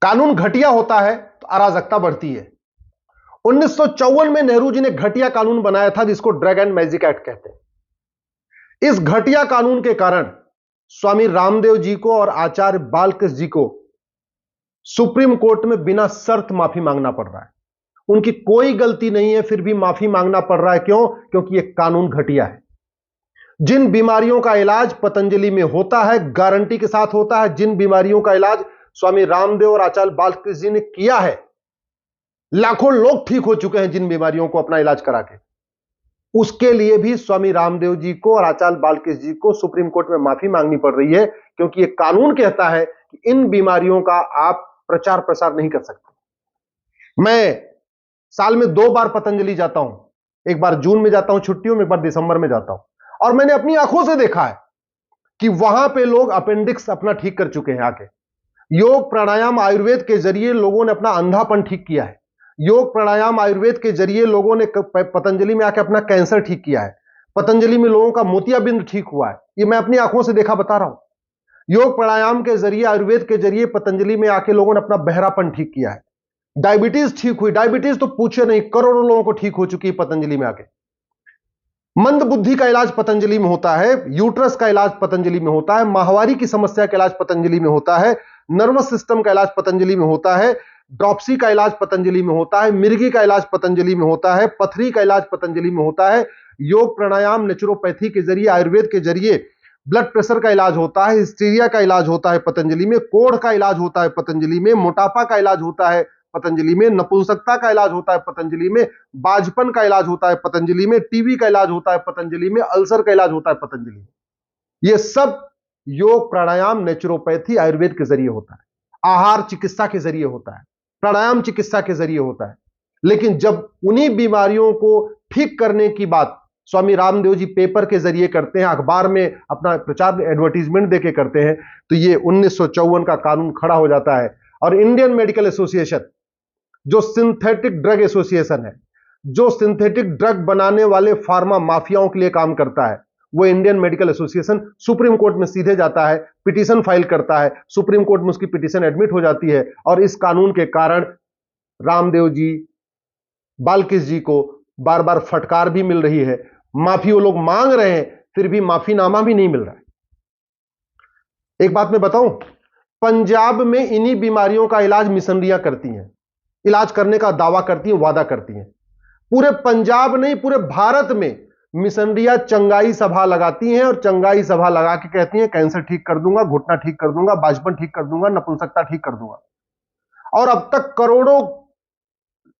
कानून घटिया होता है तो अराजकता बढ़ती है। 1954 में नेहरू जी ने घटिया कानून बनाया था जिसको ड्रग एंड मैजिक एक्ट कहते हैं। इस घटिया कानून के कारण स्वामी रामदेव जी को और आचार्य बालकृष्ण जी को सुप्रीम कोर्ट में बिना शर्त माफी मांगना पड़ रहा है। उनकी कोई गलती नहीं है, फिर भी माफी मांगना पड़ रहा है। क्यों? क्योंकि यह कानून घटिया है। जिन बीमारियों का इलाज पतंजलि में होता है, गारंटी के साथ होता है, जिन बीमारियों का इलाज स्वामी रामदेव और आचार्य बालकृष्ण जी ने किया है, लाखों लोग ठीक हो चुके हैं जिन बीमारियों को अपना इलाज करा के, उसके लिए भी स्वामी रामदेव जी को और आचार्य बालकृष्ण जी को सुप्रीम कोर्ट में माफी मांगनी पड़ रही है, क्योंकि यह कानून कहता है कि इन बीमारियों का आप प्रचार प्रसार नहीं कर सकते। मैं साल में 2 बार पतंजलि जाता हूं, एक बार जून में जाता हूं छुट्टियों में, एक बार दिसंबर में जाता हूं, और मैंने अपनी आंखों से देखा है कि वहां पे लोग अपेंडिक्स अपना ठीक कर चुके हैं आके। योग प्राणायाम आयुर्वेद के जरिए लोगों ने अपना अंधापन ठीक किया है। योग प्राणायाम आयुर्वेद के जरिए लोगों ने पतंजलि में आके अपना कैंसर ठीक किया है। पतंजलि में लोगों का मोतियाबिंद ठीक हुआ है। ये मैं अपनी आंखों से देखा बता रहा हूं। योग प्राणायाम के जरिए, आयुर्वेद के जरिए पतंजलि में आके लोगों ने अपना बहरापन ठीक किया है। डायबिटीज ठीक हुई। डायबिटीज तो पूछे नहीं, करोड़ों लोगों को ठीक हो चुकी है पतंजलि में आके। मंद बुद्धि का इलाज पतंजलि में होता है। यूट्रस का इलाज पतंजलि में होता है। माहवारी की समस्या का इलाज पतंजलि में होता है। नर्वस सिस्टम का इलाज पतंजलि में होता है। ड्रॉप्सी का इलाज पतंजलि में होता है। मिर्गी का इलाज पतंजलि में होता है। पथरी का इलाज पतंजलि में होता है। योग प्राणायाम नेचुरोपैथी के जरिए, आयुर्वेद के जरिए ब्लड प्रेशर का इलाज होता है। हिस्टीरिया का इलाज होता है पतंजलि में। कोढ़ का इलाज होता है पतंजलि में। मोटापा का इलाज होता है पतंजलि में। नपुंसकता का इलाज होता है पतंजलि में। बाजपन का इलाज होता है पतंजलि में। टीबी का इलाज होता है पतंजलि में। अल्सर का इलाज होता है पतंजलि में। यह सब योग प्राणायाम नेचुरोपैथी आयुर्वेद के जरिए होता है। आहार चिकित्सा के जरिए होता है। प्राणायाम चिकित्सा के जरिए होता है। लेकिन जब उन्हीं बीमारियों को ठीक करने की बात स्वामी रामदेव जी पेपर के जरिए करते हैं, अखबार में अपना प्रचार एडवर्टीजमेंट देके करते हैं, तो ये 1954 का कानून खड़ा हो जाता है। और इंडियन मेडिकल एसोसिएशन, जो सिंथेटिक ड्रग एसोसिएशन है, जो सिंथेटिक ड्रग बनाने वाले फार्मा माफियाओं के लिए काम करता है, वो Indian medical association supreme court में सीधे जाता है, पिटीशन फाइल करता है। सुप्रीम कोर्ट में उसकी पिटीशन एडमिट हो जाती है। और इस कानून के कारण रामदेव जी, बालकृष्ण जी को बार बार फटकार भी मिल रही है, माफी वो लोग मांग रहे हैं, फिर भी माफीनामा भी नहीं मिल रहा है। एक बात मैं बताऊं, पंजाब में इन्हीं बीमारियों का इलाज मिशनरियां करती हैं, इलाज करने का दावा करती हैं, वादा करती हैं। पूरे पंजाब नहीं, पूरे भारत में मिशनरियां चंगाई सभा लगाती हैं, और चंगाई सभा लगा के कहती हैं कैंसर ठीक कर दूंगा, घुटना ठीक कर दूंगा, बाजपन ठीक कर दूंगा, नपुंसकता ठीक कर दूंगा। और अब तक करोड़ों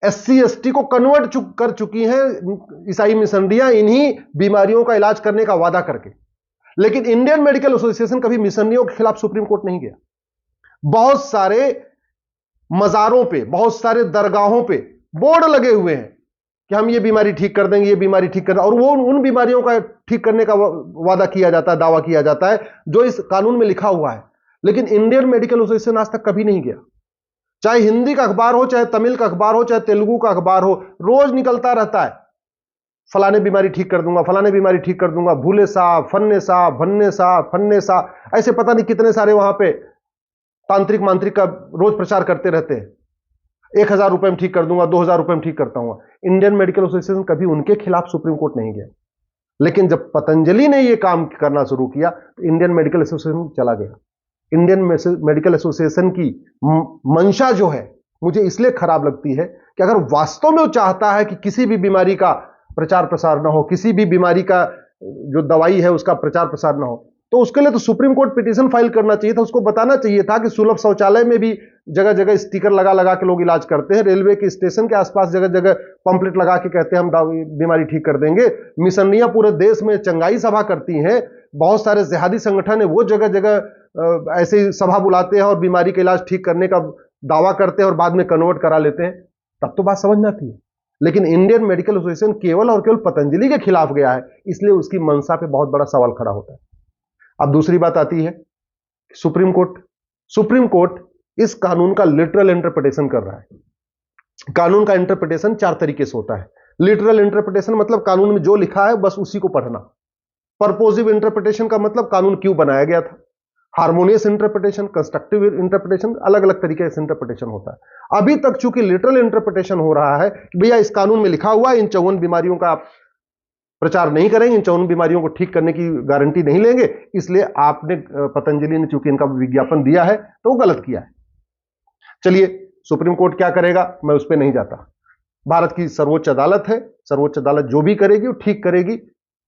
एससी एसटी को कन्वर्ट कर चुकी हैं ईसाई मिशनरियां, इन्हीं बीमारियों का इलाज करने का वादा करके। लेकिन इंडियन मेडिकल एसोसिएशन कभी मिशनरियों के खिलाफ सुप्रीम कोर्ट नहीं गया। बहुत सारे मजारों पे, बहुत सारे दरगाहों पे बोर्ड लगे हुए हैं कि हम ये बीमारी ठीक कर देंगे, ये बीमारी ठीक कर देंगे, और वो उन बीमारियों का ठीक करने का वादा किया जाता है, दावा किया जाता है, जो इस कानून में लिखा हुआ है। लेकिन इंडियन मेडिकल एसोसिएशन आज तक कभी नहीं गया। चाहे हिंदी का अखबार हो, चाहे तमिल का अखबार हो, चाहे तेलुगु का अखबार हो, रोज निकलता रहता है, फलाने बीमारी ठीक कर दूंगा, फलाने बीमारी ठीक कर दूंगा, भूले साहब, फन्ने साहब, भन्ने साहब, फन्ने साहब, ऐसे पता नहीं कितने सारे वहां पे तांत्रिक मांत्रिक का रोज प्रचार करते रहते हैं। 1000 रुपए में ठीक कर दूंगा, 2000 रुपए में ठीक करता हूं। इंडियन मेडिकल एसोसिएशन कभी उनके खिलाफ सुप्रीम कोर्ट नहीं गया। लेकिन जब पतंजलि ने यह काम करना शुरू किया तो इंडियन मेडिकल एसोसिएशन चला गया। इंडियन मेडिकल एसोसिएशन की मंशा जो है मुझे इसलिए खराब लगती है कि अगर वास्तव में वो चाहता है कि किसी भी बीमारी का प्रचार प्रसार ना हो, किसी भी बीमारी का जो दवाई है उसका प्रचार प्रसार ना हो, तो उसके लिए तो सुप्रीम कोर्ट पिटीशन फाइल करना चाहिए था। उसको बताना चाहिए था कि सुलभ शौचालय में भी जगह जगह स्टिकर लगा लगा के लोग इलाज करते हैं। रेलवे के स्टेशन के आसपास जगह जगह पंपलेट लगा के कहते हैं हम बीमारी ठीक कर देंगे। मिशनरियां पूरे देश में चंगाई सभा करती हैं। बहुत सारे जिहादी संगठन है, वो जगह जगह ऐसे सभा बुलाते हैं और बीमारी का इलाज ठीक करने का दावा करते हैं और बाद में कन्वर्ट करा लेते हैं। तब तो बात समझ में आती है। लेकिन इंडियन मेडिकल एसोसिएशन केवल और केवल पतंजलि के खिलाफ गया है, इसलिए उसकी मंशा पे बहुत बड़ा सवाल खड़ा होता है। अब दूसरी बात आती है सुप्रीम कोर्ट। सुप्रीम कोर्ट इस कानून का लिटरल इंटरप्रिटेशन कर रहा है। कानून का इंटरप्रिटेशन 4 तरीके से होता है। लिटरल इंटरप्रिटेशन मतलब कानून में जो लिखा है बस उसी को पढ़ना। पर्पोजिव इंटरप्रिटेशन का मतलब कानून क्यों बनाया गया था। हार्मोनियस इंटरप्रिटेशन, कंस्ट्रक्टिव इंटरप्रिटेशन, अलग अलग तरीके से इंटरप्रिटेशन होता है। अभी तक चूंकि लिटरल इंटरप्रिटेशन हो रहा है कि भैया इस कानून में लिखा हुआ है इन 54 बीमारियों का आप प्रचार नहीं करेंगे, इन 54 बीमारियों को ठीक करने की गारंटी नहीं लेंगे, इसलिए आपने पतंजलि ने चूंकि इनका विज्ञापन दिया है तो वो गलत किया है। चलिए सुप्रीम कोर्ट क्या करेगा मैं उस पर नहीं जाता। भारत की सर्वोच्च अदालत है, सर्वोच्च अदालत जो भी करेगी वो ठीक करेगी,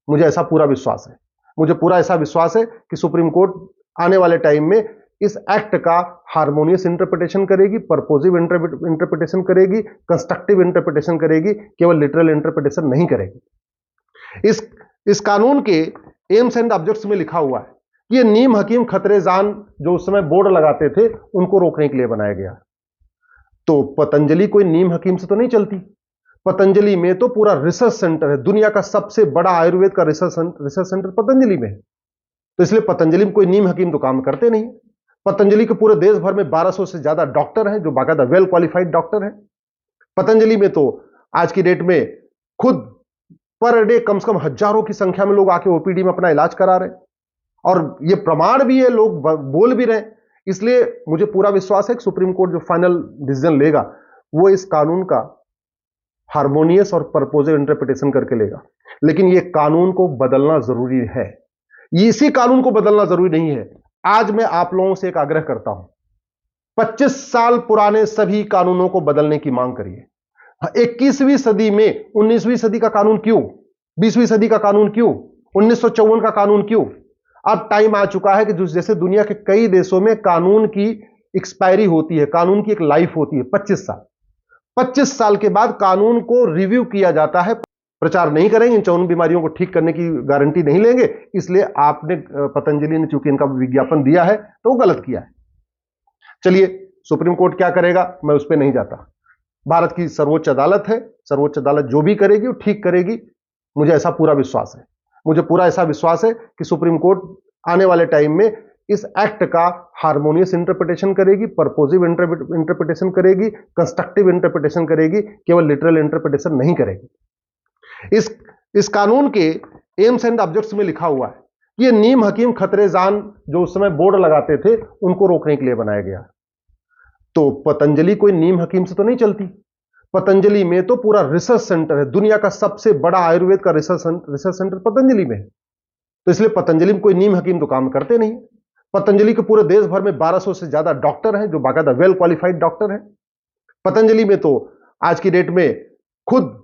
मुझे ऐसा पूरा विश्वास है। मुझे पूरा ऐसा विश्वास है कि सुप्रीम कोर्ट आने वाले टाइम में इस एक्ट का हार्मोनियस इंटरप्रिटेशन करेगी, पर्पोजिव इंटरप्रिटेशन करेगी, कंस्ट्रक्टिव इंटरप्रिटेशन करेगी, केवल लिटरल इंटरप्रिटेशन नहीं करेगी। इस कानून के एम्स एंड ऑब्जेक्ट्स में लिखा हुआ है कि ये नीम हकीम खतरे जान जो उस समय बोर्ड लगाते थे उनको रोकने के लिए बनाया गया। तो पतंजलि कोई नीम हकीम से तो नहीं चलती। पतंजलि में तो पूरा रिसर्च सेंटर है, दुनिया का सबसे बड़ा आयुर्वेद का रिसर्च सेंटर पतंजलि में है। तो इसलिए पतंजलि में कोई नीम हकीम तो काम करते नहीं। पतंजलि के पूरे देश भर में 1200 से ज्यादा डॉक्टर हैं जो बाकायदा वेल क्वालिफाइड डॉक्टर हैं। पतंजलि में तो आज की डेट में खुद पर डे कम से कम हजारों की संख्या में लोग आके ओपीडी में अपना इलाज करा रहे हैं, और ये प्रमाण भी है, लोग बोल भी रहे हैं। इसलिए मुझे पूरा विश्वास है कि सुप्रीम कोर्ट जो फाइनल डिसीजन लेगा वो इस कानून का हार्मोनियस और पर्पोजिव इंटरप्रिटेशन करके लेगा। लेकिन ये कानून को बदलना जरूरी है, इसी कानून को बदलना जरूरी नहीं है। आज मैं आप लोगों से एक आग्रह करता हूं, 25 साल पुराने सभी कानूनों को बदलने की मांग करिए। 21वीं सदी में 19वीं सदी का कानून क्यों, 20वीं सदी का कानून क्यों, 1954 का कानून क्यों? अब टाइम आ चुका है कि जैसे दुनिया के कई देशों में कानून की एक्सपायरी होती है, कानून की एक लाइफ होती है 25 साल। 25 साल के बाद कानून को रिव्यू किया जाता है। प्रचार नहीं करेंगे, इन 54 बीमारियों को ठीक करने की गारंटी नहीं लेंगे, इसलिए आपने पतंजलि ने चूंकि इनका विज्ञापन दिया है तो वो गलत किया है। चलिए सुप्रीम कोर्ट क्या करेगा मैं उस पर नहीं जाता। भारत की सर्वोच्च अदालत है, सर्वोच्च अदालत जो भी करेगी वो ठीक करेगी, मुझे ऐसा पूरा विश्वास है। मुझे पूरा ऐसा विश्वास है कि सुप्रीम कोर्ट आने वाले टाइम में इस एक्ट का हार्मोनियस इंटरप्रिटेशन करेगी, पर्पोजिव इंटरप्रिटेशन करेगी, कंस्ट्रक्टिव इंटरप्रिटेशन करेगी, केवल लिटरल इंटरप्रिटेशन नहीं करेगी। इस कानून के एम्स एंड ऑब्जेक्ट्स में लिखा हुआ है कि ये नीम हकीम खतरे जान जो उस समय बोर्ड लगाते थे उनको रोकने के लिए बनाया गया। तो पतंजलि कोई नीम हकीम से तो नहीं चलती। पतंजलि में तो पूरा रिसर्च सेंटर है, दुनिया का सबसे बड़ा आयुर्वेद का रिसर्च सेंटर पतंजलि में है। तो इसलिए पतंजलि में कोई नीम हकीम तो काम करते नहीं। पतंजलि के पूरे देश भर में 1200 से ज्यादा डॉक्टर हैं जो बाकायदा वेल क्वालिफाइड डॉक्टर हैं। पतंजलि में तो आज की डेट में खुद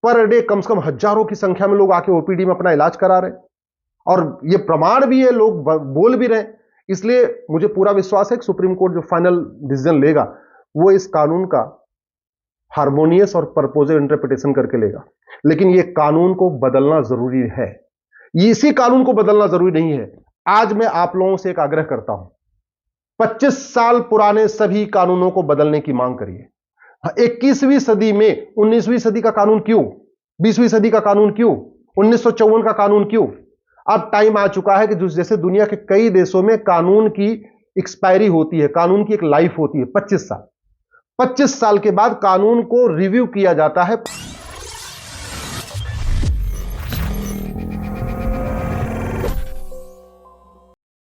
पर डे कम से कम हजारों की संख्या में लोग आके ओपीडी में अपना इलाज करा रहे हैं, और ये प्रमाण भी है, लोग बोल भी रहे हैं। इसलिए मुझे पूरा विश्वास है कि सुप्रीम कोर्ट जो फाइनल डिसीजन लेगा वो इस कानून का हार्मोनियस और पर्पोजिव इंटरप्रिटेशन करके लेगा। लेकिन ये कानून को बदलना जरूरी है, इसी कानून को बदलना जरूरी नहीं है। आज मैं आप लोगों से एक आग्रह करता हूं, 25 साल पुराने सभी कानूनों को बदलने की मांग करिए। 21वीं सदी में 19वीं सदी का कानून क्यों, 20वीं सदी का कानून क्यों, 1954 का कानून क्यों? अब टाइम आ चुका है कि जैसे दुनिया के कई देशों में कानून की एक्सपायरी होती है, कानून की एक लाइफ होती है 25 साल। 25 साल के बाद कानून को रिव्यू किया जाता है।